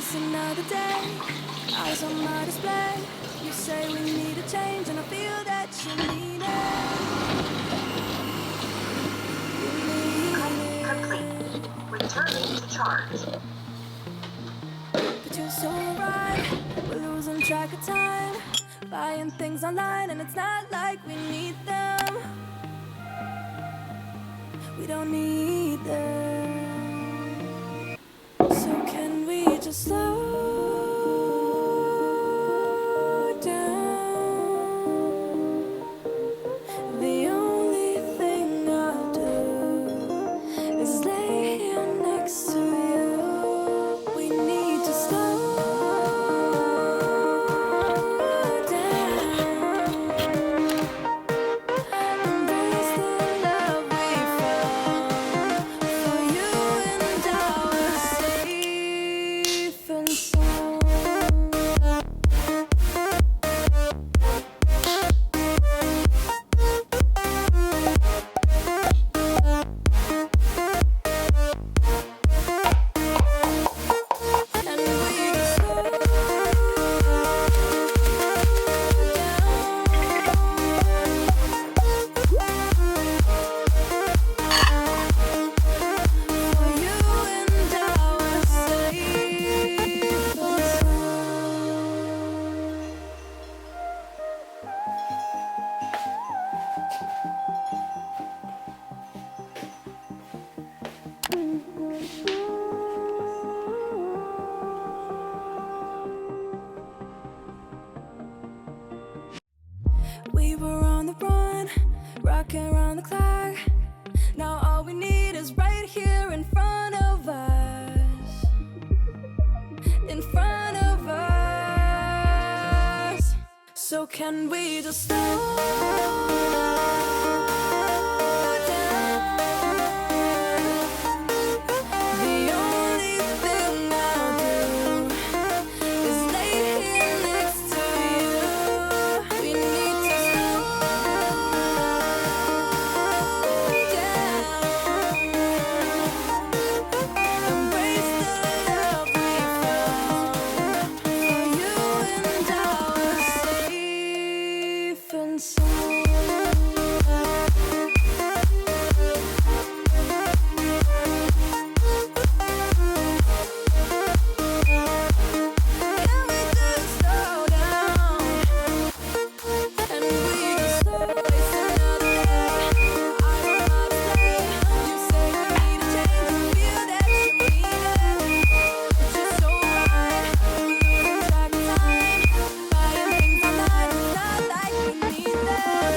It's another day, eyes on my display. You say we need a change, and I feel that you need Complete. Returning to charge. But you're so right, we're losing track of time. Buying things online, and it's not like we need them. We don't need them. So can we just slow down? The only thing I'll do is lay here next to you. We need to slow down. Embrace the love we found. For you and I were safe and sound. And we just slow down. For you and I were safe and sound. We were on the run, rocking around the clock. Now all we need is right here in front of us. In front of us. So can we just slow down? The only thing I'll do is lay here next to you. We need to slow down. Embrace the love we found. For you and I were safe and sound. Can we just slow down? And we just slow waste another day. Eyes on my display. You say we need a change, and feel that you need it. But you're so right, we're losing track of time. Buying things online, it's not like we need them.